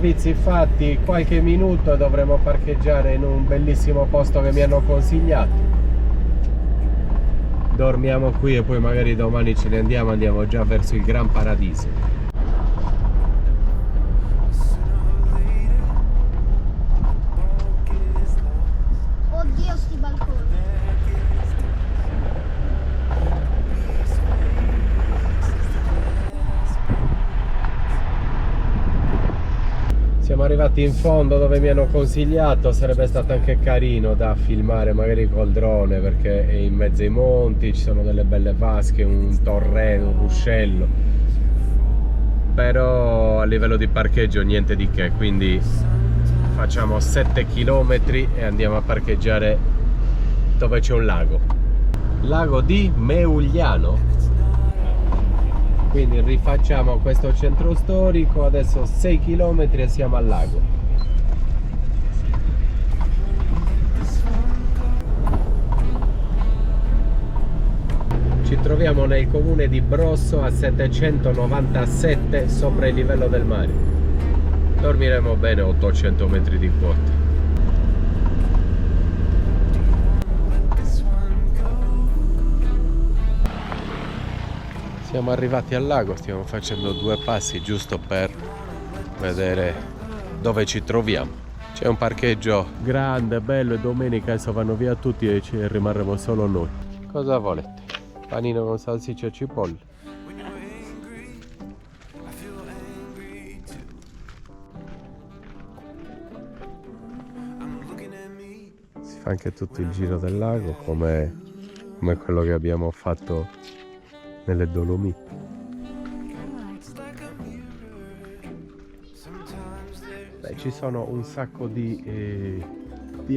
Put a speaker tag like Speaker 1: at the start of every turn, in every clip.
Speaker 1: servizi fatti, qualche minuto dovremo parcheggiare in un bellissimo posto che mi hanno consigliato. Dormiamo qui e poi magari domani ce ne andiamo già verso il Gran Paradiso.
Speaker 2: Oddio, sti balconi.
Speaker 1: Siamo arrivati in fondo dove mi hanno consigliato, sarebbe stato anche carino da filmare magari col drone perché è in mezzo ai monti, ci sono delle belle vasche, un torrente, un ruscello, però a livello di parcheggio niente di che, quindi facciamo 7 km e andiamo a parcheggiare dove c'è un lago di Meugliano. Quindi rifacciamo questo centro storico, adesso 6 km e siamo al lago. Ci troviamo nel comune di Brosso a 797 sopra il livello del mare. Dormiremo bene a 800 metri di quota. Siamo arrivati al lago, stiamo facendo 2 passi giusto per vedere dove ci troviamo. C'è un parcheggio grande, bello e domenica adesso vanno via tutti e ci rimarremo solo noi. Cosa volete? Panino con salsiccia e cipolle? Si fa anche tutto il giro del lago come quello che abbiamo fatto nelle Dolomiti. Beh, ci sono un sacco di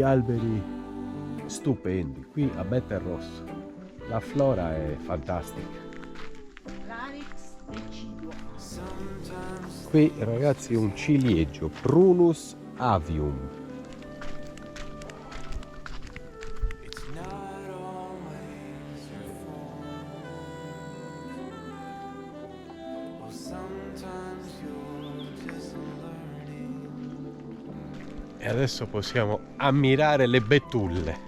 Speaker 1: alberi stupendi qui a Betelrosso. La flora è fantastica. Qui ragazzi un ciliegio, Prunus avium. E adesso possiamo ammirare le betulle.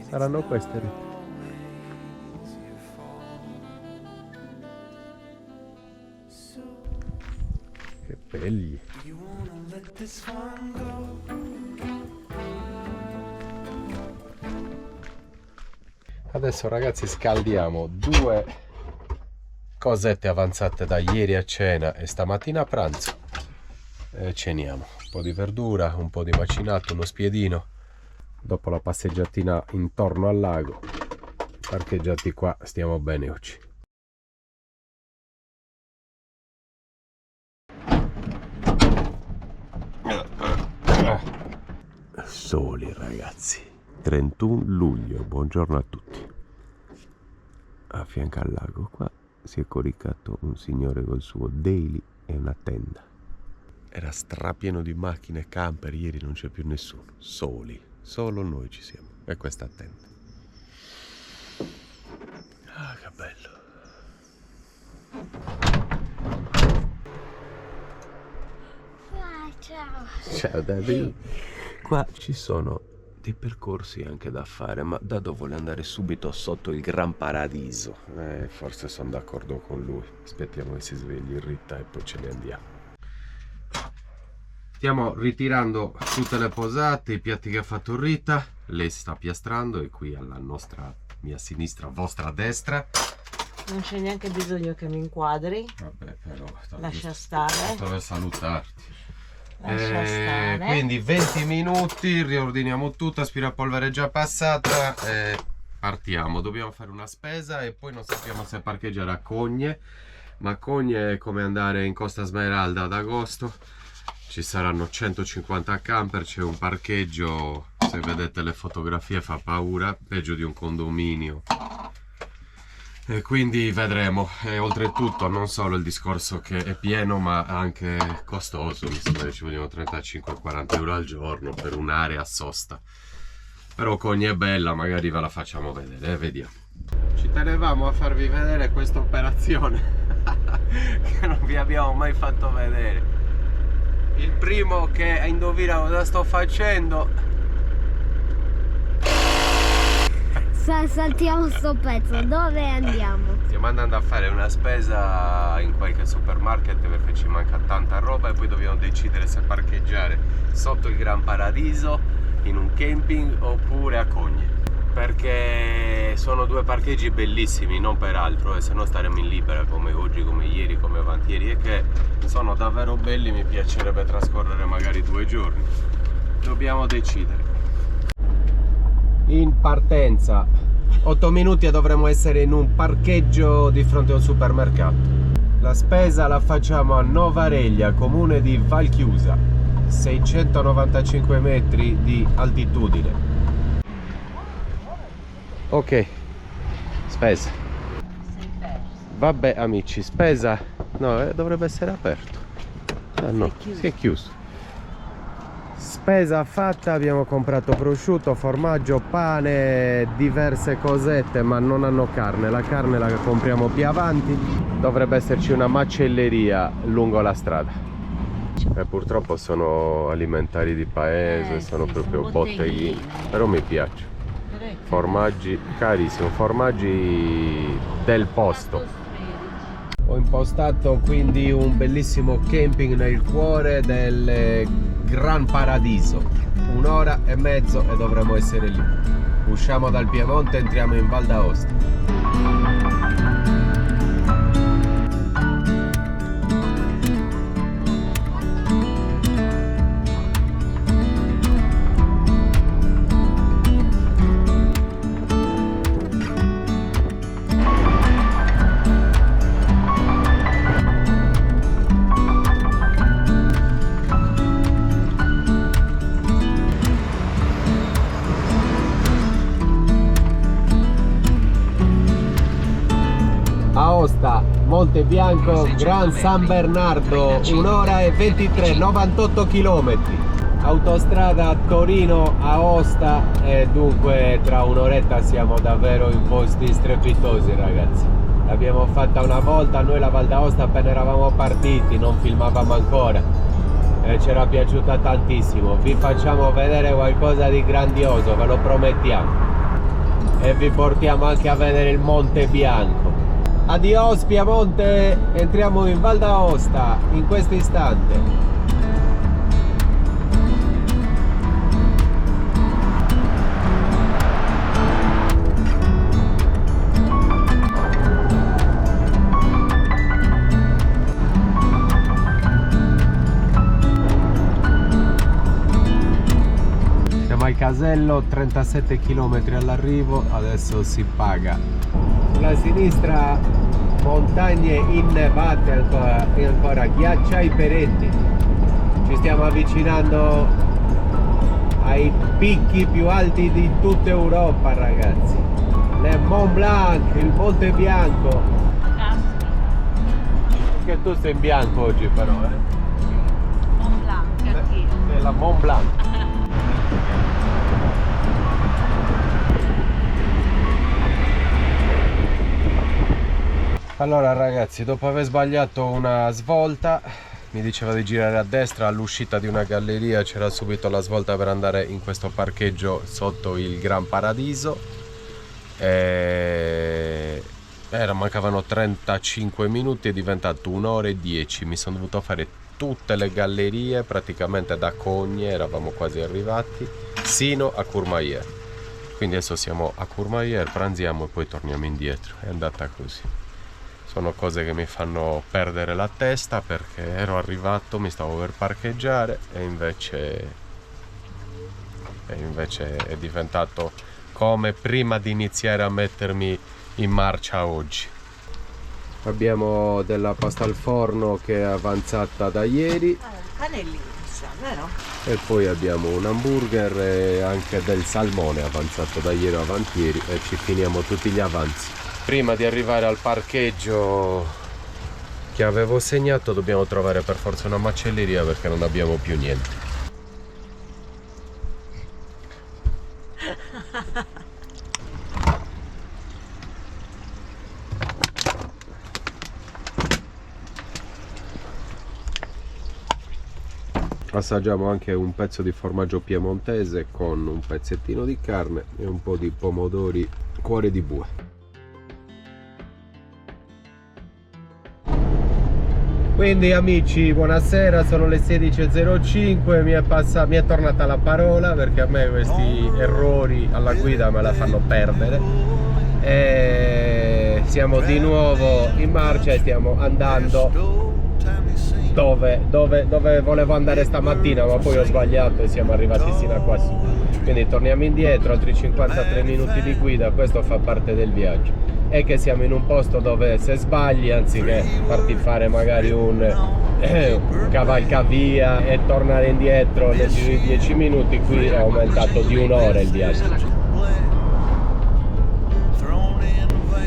Speaker 1: Saranno queste? Che belli! Adesso ragazzi scaldiamo 2 cosette avanzate da ieri a cena e stamattina a pranzo. Ceniamo un po' di verdura, un po' di macinato, uno spiedino. Dopo la passeggiatina intorno al lago, parcheggiati qua, stiamo bene oggi. Soli ragazzi, 31 luglio, buongiorno a tutti. A fianco al lago qua si è coricato un signore col suo daily e una tenda. Era strapieno di macchine, camper, ieri non c'è più nessuno, soli, solo noi ci siamo, e questa tenda. Ah, che bello.
Speaker 2: Ciao.
Speaker 1: Ciao David. Qua ci sono dei percorsi anche da fare, ma Dado vuole andare subito sotto il Gran Paradiso. Forse sono d'accordo con lui, aspettiamo che si svegli Rita e poi ce ne andiamo. Stiamo ritirando tutte le posate, i piatti che ha fatto Rita. Lei sta piastrando e qui alla mia sinistra, vostra destra.
Speaker 3: Non c'è neanche bisogno che mi inquadri.
Speaker 1: Vabbè, però
Speaker 3: lascia stare.
Speaker 1: Per salutarti.
Speaker 3: Lascia stare.
Speaker 1: Quindi 20 minuti, riordiniamo tutto, aspirapolvere già passata e partiamo. Dobbiamo fare una spesa e poi non sappiamo se parcheggiare a Cogne, ma Cogne è come andare in Costa Smeralda ad agosto. Ci saranno 150 camper, c'è un parcheggio, se vedete le fotografie fa paura, peggio di un condominio. E quindi vedremo. E oltretutto non solo il discorso che è pieno, ma anche costoso, mi sembra che ci vogliono 35-40 euro al giorno per un'area sosta. Però Cogne è bella, magari ve la facciamo vedere, vediamo. Ci tenevamo a farvi vedere questa operazione che non vi abbiamo mai fatto vedere. Il primo che indovina cosa sto facendo.
Speaker 2: Saltiamo sto pezzo, dove andiamo?
Speaker 1: Stiamo andando a fare una spesa in qualche supermarket perché ci manca tanta roba e poi dobbiamo decidere se parcheggiare sotto il Gran Paradiso in un camping oppure a Cogne, perché sono due parcheggi bellissimi, non per altro, e se no staremo in libera come oggi, come ieri, come avantieri, e che sono davvero belli. Mi piacerebbe trascorrere magari 2 giorni. Dobbiamo decidere. In partenza 8 minuti e dovremo essere in un parcheggio di fronte a un supermercato. La spesa la facciamo a Novareglia, comune di Valchiusa, 695 metri di altitudine. Ok, spesa. Vabbè amici, spesa. No, dovrebbe essere aperto. Ah no, si è chiuso. Spesa fatta, abbiamo comprato prosciutto, formaggio, pane, diverse cosette, ma non hanno carne. La carne la compriamo più avanti. Dovrebbe esserci una macelleria lungo la strada. E purtroppo sono alimentari di paese, sono
Speaker 3: sì,
Speaker 1: proprio
Speaker 3: sono
Speaker 1: botteghini, però mi piace. Formaggi carissimo, formaggi del posto. Ho impostato quindi un bellissimo camping nel cuore del Gran Paradiso. 1 ora e mezzo e dovremo essere lì. Usciamo dal Piemonte e entriamo in Val d'Aosta. Aosta, Monte Bianco, Gran San Bernardo, 1 ora e 23, 98 km. Autostrada Torino-Aosta e dunque tra un'oretta siamo davvero in posti strepitosi, ragazzi. L'abbiamo fatta una volta, noi la Val d'Aosta appena eravamo partiti, non filmavamo ancora e ci era piaciuta tantissimo. Vi facciamo vedere qualcosa di grandioso, ve lo promettiamo, e vi portiamo anche a vedere il Monte Bianco. Adios Piemonte, entriamo in Val d'Aosta in questo istante. Siamo al casello, 37 km all'arrivo, adesso si paga. Sulla sinistra montagne innevate ancora, ghiacciai perenni. Ci stiamo avvicinando ai picchi più alti di tutta Europa, ragazzi. Le Mont Blanc, il Monte Bianco. Che tu sei in bianco oggi però,
Speaker 3: Mont Blanc, anch'io.
Speaker 1: È la Mont Blanc. Allora ragazzi, dopo aver sbagliato una svolta, mi diceva di girare a destra, all'uscita di una galleria c'era subito la svolta per andare in questo parcheggio sotto il Gran Paradiso. Mancavano 35 minuti, è diventato 1 ora e 10, mi sono dovuto fare tutte le gallerie praticamente da Cogne, eravamo quasi arrivati, sino a Courmayeur. Quindi adesso siamo a Courmayeur, pranziamo e poi torniamo indietro, è andata così. Sono cose che mi fanno perdere la testa perché ero arrivato, mi stavo per parcheggiare e invece è diventato come prima di iniziare a mettermi in marcia oggi. Abbiamo della pasta al forno che è avanzata da ieri
Speaker 3: Il pane è lì, vero?
Speaker 1: e poi abbiamo un hamburger e anche del salmone avanzato da ieri o avantieri e ci finiamo tutti gli avanzi. Prima di arrivare al parcheggio che avevo segnato dobbiamo trovare per forza una macelleria perché non abbiamo più niente. assaggiamo anche un pezzo di formaggio piemontese con un pezzettino di carne e un po' di pomodori cuore di bue. Quindi amici, buonasera, sono le 16:05, mi è tornata la parola perché a me questi errori alla guida me la fanno perdere. E siamo di nuovo in marcia e stiamo andando dove volevo andare stamattina, ma poi ho sbagliato e siamo arrivati sino a qua su. Quindi torniamo indietro, altri 53 minuti di guida, questo fa parte del viaggio. È che siamo in un posto dove se sbagli, anziché farti fare magari un cavalcavia e tornare indietro nel giro di 10 minuti, qui è aumentato di un'ora il viaggio.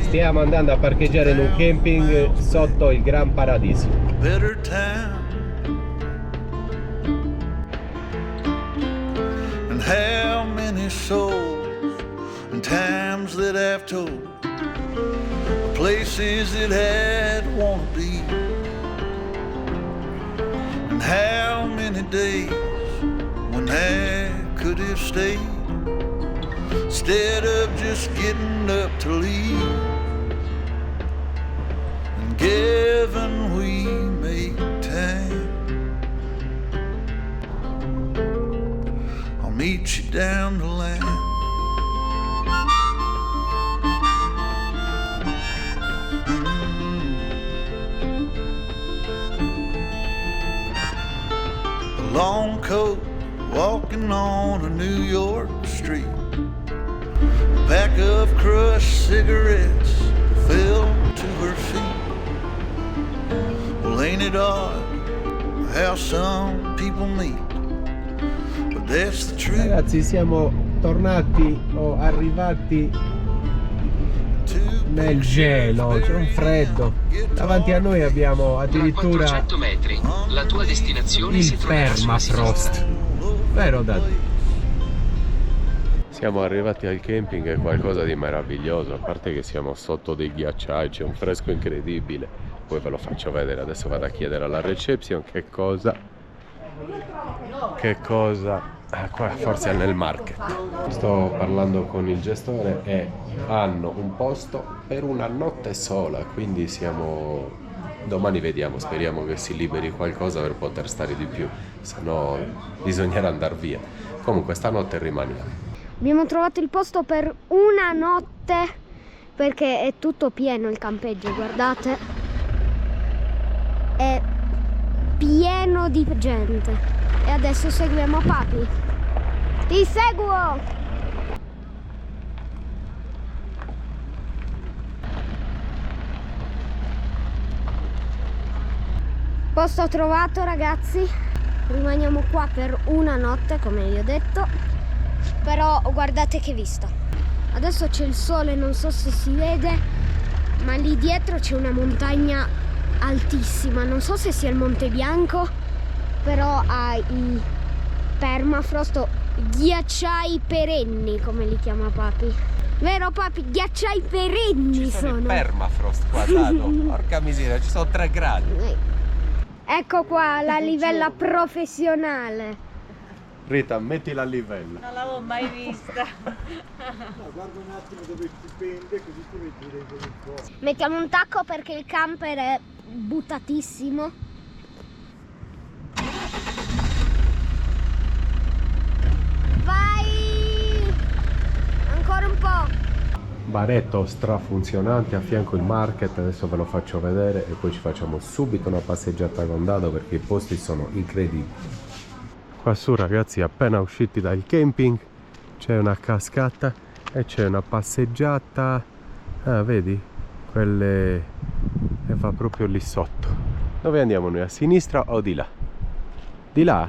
Speaker 1: Stiamo andando a parcheggiare in un camping sotto il Gran Paradiso.
Speaker 4: Better town, and how many souls and times that I've told, places that I'd wanna be, and how many days when I could have stayed instead of just getting up to leave. And given we make time, I'll meet you down the line. A long coat walking on a New York street, a pack of crushed cigarettes fell to her feet. Well, ain't it odd how some people meet? But that's the truth.
Speaker 1: Ragazzi, siamo tornati o arrivati nel gelo, c'è un freddo. Davanti a noi abbiamo addirittura
Speaker 5: 400 metri. La tua destinazione
Speaker 1: il
Speaker 5: si troverà sulla
Speaker 1: permafrost. Vero Dad? Siamo arrivati al camping, è qualcosa di meraviglioso, a parte che siamo sotto dei ghiacciai, c'è un fresco incredibile. Poi ve lo faccio vedere, adesso vado a chiedere alla reception che cosa qua forse è nel market. Sto parlando con il gestore e hanno un posto per una notte sola, quindi domani vediamo, speriamo che si liberi qualcosa per poter stare di più, se no bisognerà andare via. Comunque stanotte rimaniamo.
Speaker 2: Abbiamo trovato il posto per una notte perché è tutto pieno il campeggio, guardate. È pieno di gente. E adesso seguiamo Papi. Ti seguo! Posto trovato, ragazzi. Rimaniamo qua per una notte, come vi ho detto. Però guardate che vista. Adesso c'è il sole, non so se si vede, ma lì dietro c'è una montagna altissima. Non so se sia il Monte Bianco, però ha i permafrost o ghiacciai perenni, come li chiama Papi. Vero Papi? Ghiacciai perenni sono.
Speaker 1: Il permafrost qua, Dado. Porca miseria, ci sono 3 gradi.
Speaker 2: Ecco qua la livella professionale.
Speaker 1: Rita, mettila a livello.
Speaker 3: Non l'avevo mai vista.
Speaker 4: Guarda un attimo dove si pende, così ti vedi dentro un po'.
Speaker 2: Mettiamo un tacco perché il camper è buttatissimo. Vai! Ancora un po'.
Speaker 1: Baretto strafunzionante, a fianco il market, adesso ve lo faccio vedere e poi ci facciamo subito una passeggiata con Dado perché i posti sono incredibili. Qua su ragazzi, appena usciti dal camping c'è una cascata e c'è una passeggiata, vedi? Quelle che va proprio lì sotto. Dove andiamo noi? A sinistra o di là? Di là?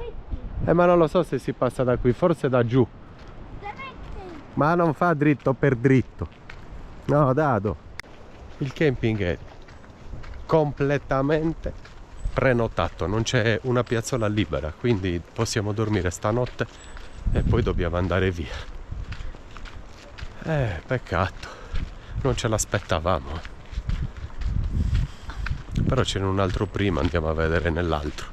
Speaker 1: Ma non lo so se si passa da qui, forse da giù. Ma non fa dritto per dritto. No, Dado. Il camping è completamente prenotato, non c'è una piazzola libera, quindi possiamo dormire stanotte e poi dobbiamo andare via. Peccato, non ce l'aspettavamo. Però c'era un altro prima, andiamo a vedere nell'altro.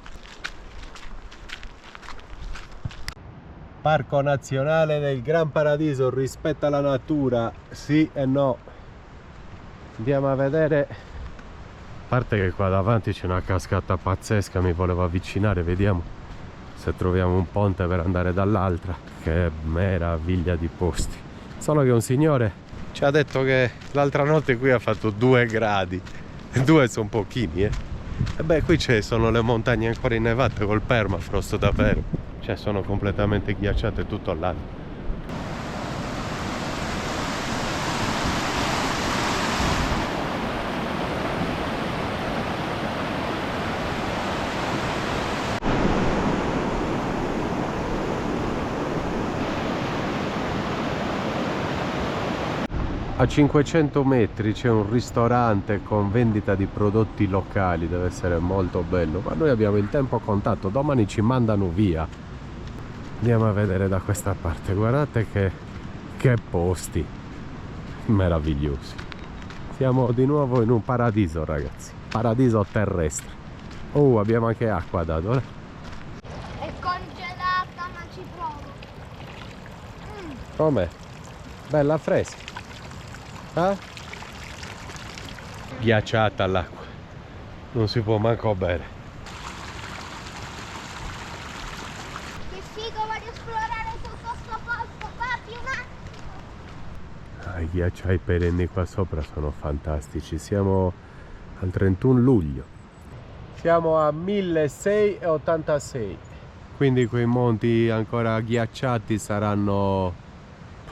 Speaker 1: Parco nazionale del Gran Paradiso, rispetta la natura, sì e no. Andiamo a vedere. A parte che qua davanti c'è una cascata pazzesca, mi volevo avvicinare, vediamo se troviamo un ponte per andare dall'altra. Che meraviglia di posti. Solo che un signore ci ha detto che l'altra notte qui ha fatto 2 gradi. 2 sono pochini, eh. E beh, qui sono le montagne ancora innevate col permafrost davvero. Cioè sono completamente ghiacciate tutto l'anno. A 500 metri c'è un ristorante con vendita di prodotti locali, deve essere molto bello, ma noi abbiamo il tempo contato, domani ci mandano via. Andiamo a vedere da questa parte, guardate che posti meravigliosi. Siamo di nuovo in un paradiso, ragazzi, paradiso terrestre. Oh, abbiamo anche acqua da dove?
Speaker 2: È congelata, ma ci provo.
Speaker 1: Com'è? Bella fresca. Ah? Ghiacciata l'acqua, non si può manco bere.
Speaker 2: Che figo, voglio esplorare tutto sto posto, papi, un attimo.
Speaker 1: I ghiacciai perenni qua sopra sono fantastici. Siamo al 31 luglio. Siamo a 1686. Quindi quei monti ancora ghiacciati saranno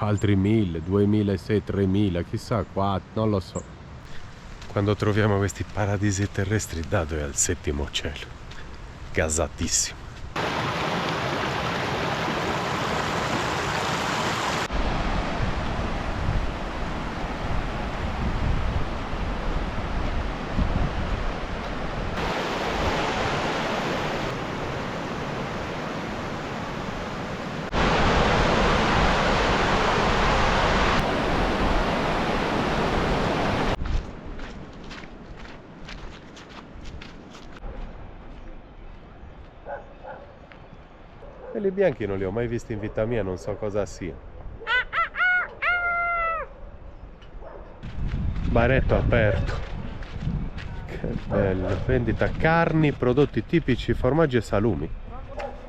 Speaker 1: altri 1000, 2006, 3000, chissà, 4, non lo so. Quando troviamo questi paradisi terrestri, Dado è al 7° cielo, gasatissimo. Quelli bianchi non li ho mai visti in vita mia, non so cosa sia. Baretto aperto. Che bello. Vendita carni, prodotti tipici, formaggi e salumi.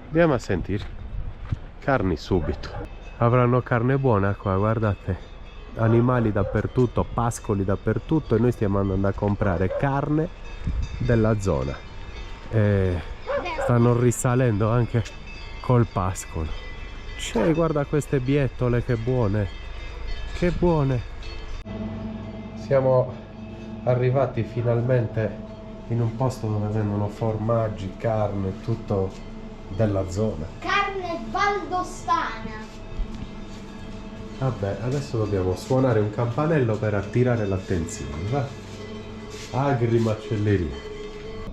Speaker 1: Andiamo a sentire. Carni subito. Avranno carne buona qua, guardate. Animali dappertutto, pascoli dappertutto e noi stiamo andando a comprare carne della zona. E stanno risalendo anche col pascolo. C'è, guarda queste biettole, che buone, che buone. Siamo arrivati finalmente in un posto dove vendono formaggi, carne, tutto della zona.
Speaker 2: Carne valdostana.
Speaker 1: Vabbè, adesso dobbiamo suonare un campanello per attirare l'attenzione, va? Agri macelleria,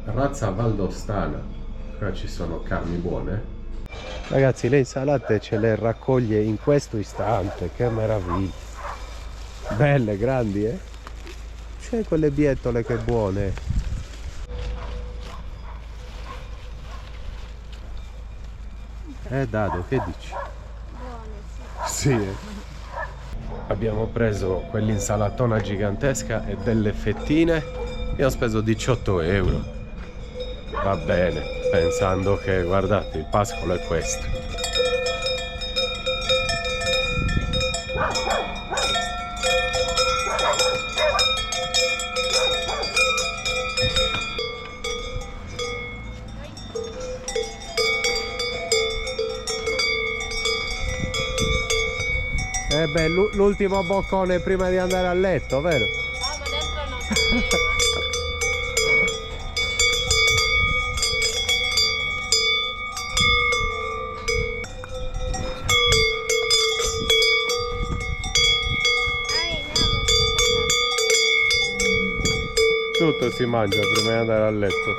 Speaker 1: razza valdostana. Qua ci sono carni buone. Ragazzi, le insalate ce le raccoglie in questo istante, che meraviglia. Belle, grandi, eh? C'è quelle biettole, che buone. Dado, che dici?
Speaker 2: Buone,
Speaker 1: Sì. Abbiamo preso quell'insalatona gigantesca e delle fettine. Abbiamo speso 18 euro. Va bene, pensando che, guardate, il pascolo è questo. Beh, l'ultimo boccone prima di andare a letto, vero?
Speaker 3: Ma dentro non
Speaker 1: Tutto si mangia prima di andare a letto.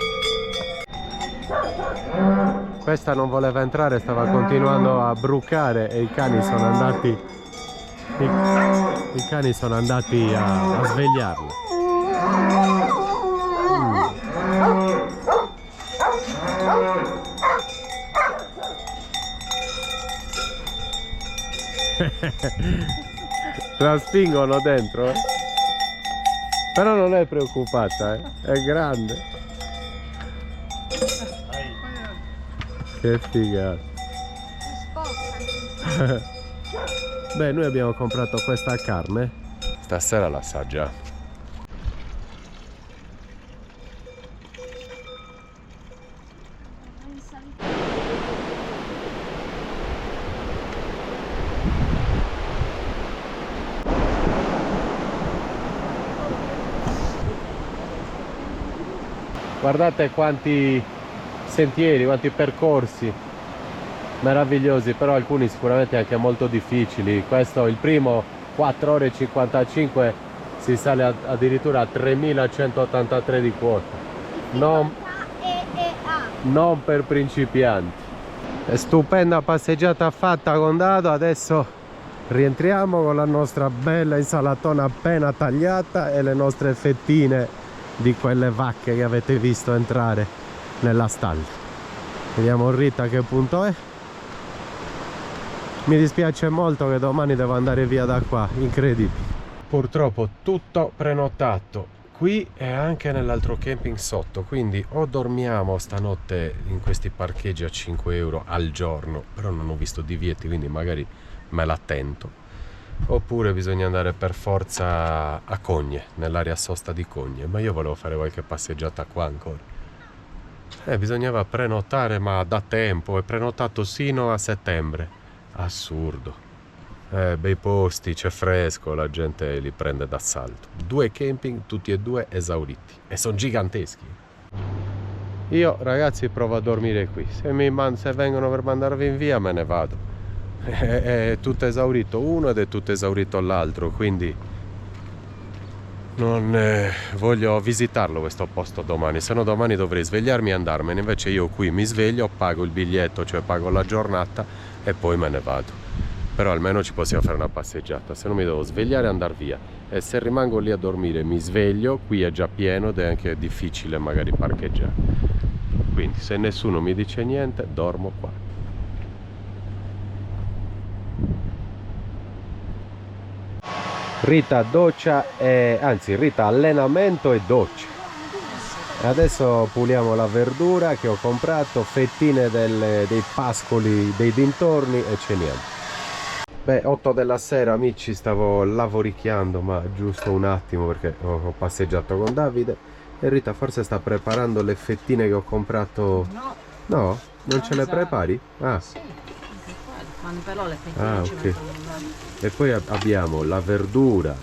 Speaker 1: Questa non voleva entrare, stava continuando a brucare e i cani sono andati a svegliarla. La spingono dentro, eh? Però non è preoccupata, è grande. Che figata. Beh, noi abbiamo comprato questa carne, stasera la assaggiamo. Guardate quanti sentieri, quanti percorsi meravigliosi, però alcuni sicuramente anche molto difficili. Questo, il primo, 4 ore e 55, si sale addirittura a 3183 di quota. Non per principianti. È stupenda passeggiata fatta con Dado. Adesso rientriamo con la nostra bella insalatona appena tagliata e le nostre fettine di quelle vacche che avete visto entrare nella stalla. Vediamo Rita a che punto è. Mi dispiace molto che domani devo andare via da qua, incredibile. Purtroppo tutto prenotato qui e anche nell'altro camping sotto, quindi o dormiamo stanotte in questi parcheggi a 5 euro al giorno, però non ho visto divieti, quindi magari me la tento, oppure bisogna andare per forza a Cogne, nell'area sosta di Cogne. Ma io volevo fare qualche passeggiata qua ancora. Bisognava prenotare, ma da tempo, è prenotato sino a settembre. Assurdo. Bei posti, c'è fresco, la gente li prende d'assalto. 2 camping, tutti e 2 esauriti, e sono giganteschi. Io, ragazzi, provo a dormire qui. Se vengono per mandarvi in via, me ne vado. È tutto esaurito uno ed è tutto esaurito l'altro, quindi non voglio visitarlo questo posto domani, se no domani dovrei svegliarmi e andarmene. Invece io qui mi sveglio, pago il biglietto, cioè pago la giornata e poi me ne vado. Però almeno ci possiamo fare una passeggiata, se no mi devo svegliare e andare via, e se rimango lì a dormire mi sveglio, qui è già pieno ed è anche difficile magari parcheggiare. Quindi se nessuno mi dice niente, dormo qua. Rita doccia Rita allenamento e doccia. Adesso puliamo la verdura che ho comprato, fettine dei pascoli dei dintorni e ceniamo. Beh, 8 della sera, amici, stavo lavoricchiando, ma giusto un attimo perché ho passeggiato con Davide e Rita forse sta preparando le fettine che ho comprato. No? Non ce le prepari? Ah.
Speaker 3: Però le fettine ci
Speaker 1: ok.
Speaker 3: mettono.
Speaker 1: E poi abbiamo la verdura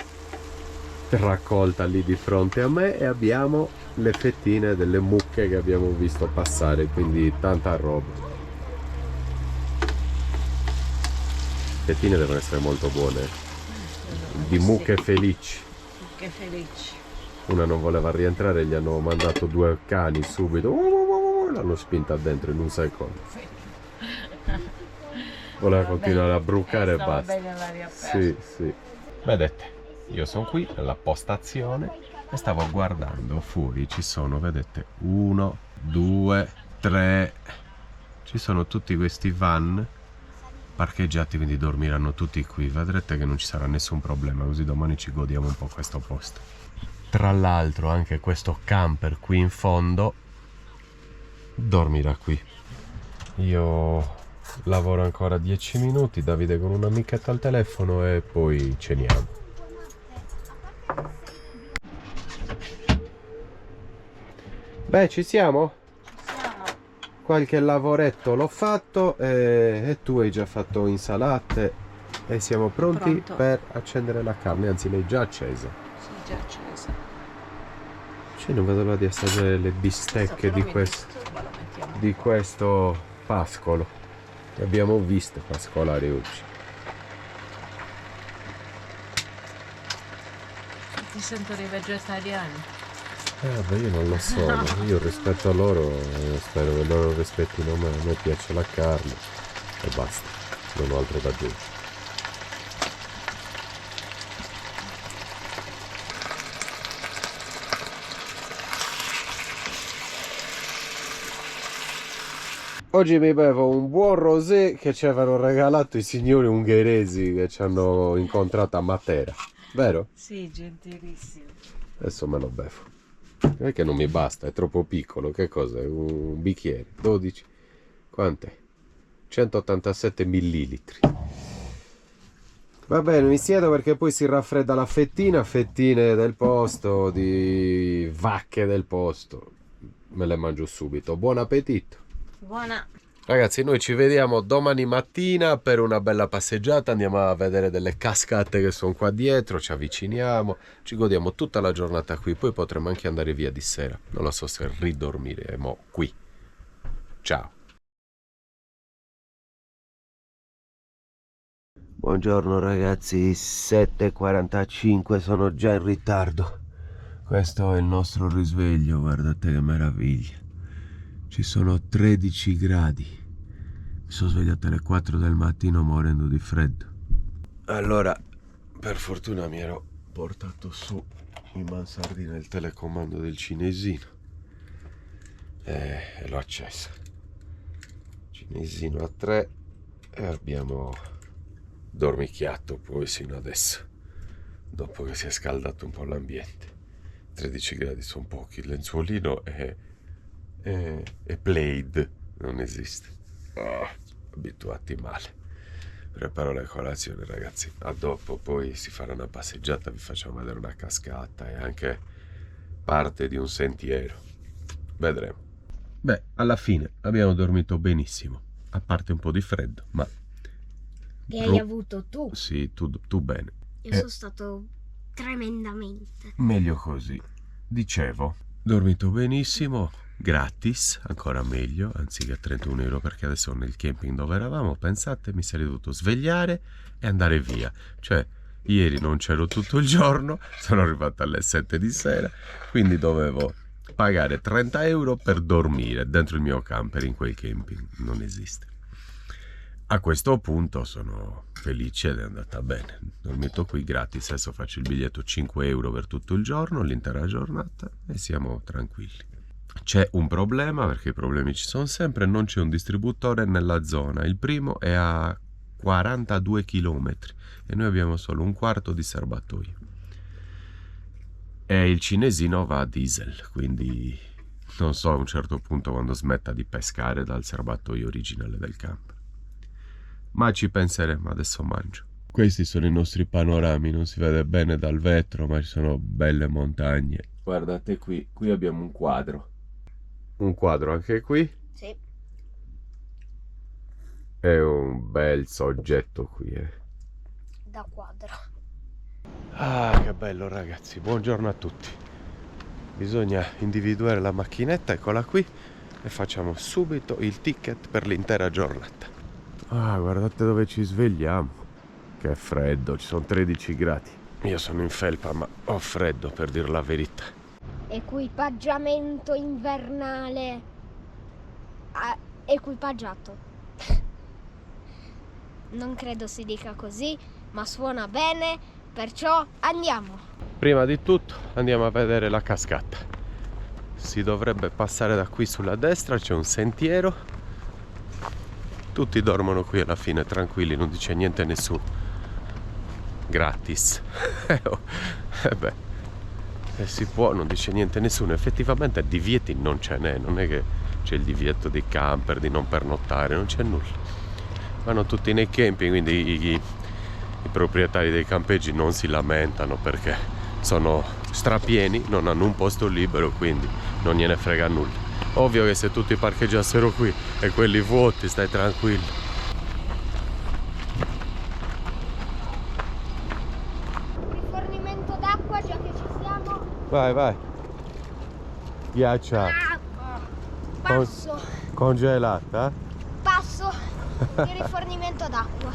Speaker 1: raccolta lì di fronte a me e abbiamo le fettine delle mucche che abbiamo visto passare, quindi tanta roba. Le fettine devono essere molto buone, di mucche felici.
Speaker 3: Che felici.
Speaker 1: Una non voleva rientrare, gli hanno mandato 2 cani subito, l'hanno spinta dentro in un secondo. Voleva continuare a brucare e basta. Sì, sì. Vedete, io sono qui nella postazione e stavo guardando fuori. Ci sono, vedete, 1, 2, 3. Ci sono tutti questi van parcheggiati, quindi dormiranno tutti qui. Vedrete che non ci sarà nessun problema, così domani ci godiamo un po' questo posto. Tra l'altro anche questo camper qui in fondo dormirà qui. Io lavoro ancora 10 minuti, Davide con un'amichetto al telefono e poi ceniamo. Beh, ci siamo? Qualche lavoretto l'ho fatto e tu hai già fatto insalate e siamo pronti per accendere la carne, anzi l'hai già accesa.
Speaker 3: Sì, già accesa.
Speaker 1: Cioè, non vedo l'ora di assaggiare le bistecche di questo pascolo. Le abbiamo viste pascolare oggi.
Speaker 3: Ti sentono i vegetariani.
Speaker 1: Beh, io non lo so, io rispetto a loro, spero che loro rispettino me. A me piace la carne e basta, non ho altro da aggiungere. Oggi mi bevo un buon rosé che ci avevano regalato i signori ungheresi che ci hanno incontrato a Matera, vero?
Speaker 3: Sì, gentilissimo.
Speaker 1: Adesso me lo bevo. Non è che non mi basta, è troppo piccolo. Che cos'è? Un bicchiere? 12? Quant'è? 187 millilitri. Va bene, mi siedo perché poi si raffredda la fettina, fettine del posto, di vacche del posto. Me le mangio subito. Buon appetito.
Speaker 3: Buona.
Speaker 1: Ragazzi, noi ci vediamo domani mattina per una bella passeggiata, andiamo a vedere delle cascate che sono qua dietro, ci avviciniamo, ci godiamo tutta la giornata qui, poi potremo anche andare via di sera, non lo so se ridormiremo qui. Ciao! Buongiorno ragazzi, 7:45, sono già in ritardo. Questo è il nostro risveglio, guardate che meraviglia. Ci sono 13 gradi. Mi sono svegliato alle 4 del mattino morendo di freddo. Allora, per fortuna mi ero portato su in mansardina il telecomando del cinesino e l'ho acceso. Cinesino a 3 e abbiamo dormicchiato poi sino adesso, dopo che si è scaldato un po' l'ambiente. 13 gradi sono pochi, il lenzuolino è Plaid, non esiste. Abituati male. Preparo la colazione ragazzi, a dopo, poi si farà una passeggiata, vi facciamo vedere una cascata e anche parte di un sentiero, vedremo. Beh, alla fine abbiamo dormito benissimo, a parte un po' di freddo, ma
Speaker 2: Che hai avuto tu.
Speaker 1: sì, tu bene.
Speaker 2: Io sono stato tremendamente.
Speaker 1: Meglio così. Dicevo, dormito benissimo, gratis, ancora meglio, anziché 31 euro, perché adesso nel camping dove eravamo, pensate, mi sarei dovuto svegliare e andare via. Cioè, ieri non c'ero tutto il giorno, sono arrivato alle 7 di sera, quindi dovevo pagare 30 euro per dormire dentro il mio camper in quel camping. Non esiste. A questo punto sono felice ed è andata bene. Dormito qui gratis, adesso faccio il biglietto 5 euro per tutto il giorno, l'intera giornata e siamo tranquilli. C'è un problema, perché i problemi ci sono sempre, non c'è un distributore nella zona. Il primo è a 42 km e noi abbiamo solo un quarto di serbatoio. E il cinesino va a diesel, quindi non so a un certo punto quando smetta di pescare dal serbatoio originale del camper. Ma ci penseremo, adesso mangio. Questi sono i nostri panorami, non si vede bene dal vetro, ma ci sono belle montagne. Guardate qui, qui abbiamo un quadro. Un quadro anche qui.
Speaker 2: Sì.
Speaker 1: È un bel soggetto qui,
Speaker 2: Da quadro.
Speaker 1: Ah, che bello ragazzi, buongiorno a tutti. Bisogna individuare la macchinetta, eccola qui, e facciamo subito il ticket per l'intera giornata. Ah, guardate dove ci svegliamo. Che freddo, ci sono 13 gradi. Io sono in felpa, ma ho freddo, per dir la verità.
Speaker 2: Equipaggiamento invernale. Equipaggiato. Non credo si dica così, ma suona bene, perciò andiamo.
Speaker 1: Prima di tutto andiamo a vedere la cascata. Si dovrebbe passare da qui sulla destra, c'è un sentiero. Tutti dormono qui alla fine, tranquilli, non dice niente nessuno. Gratis. Beh, si può, non dice niente nessuno. Effettivamente divieti non ce n'è, non è che c'è il divieto dei camper, di non pernottare, non c'è nulla. Vanno tutti nei camping, quindi i proprietari dei campeggi non si lamentano perché sono strapieni, non hanno un posto libero, quindi non gliene frega nulla. Ovvio che se tutti parcheggiassero qui e quelli vuoti, stai tranquillo.
Speaker 2: Rifornimento d'acqua, già che ci siamo.
Speaker 1: Vai. Ghiaccia.
Speaker 2: Passo.
Speaker 1: Congelata?
Speaker 2: Passo. Il rifornimento d'acqua.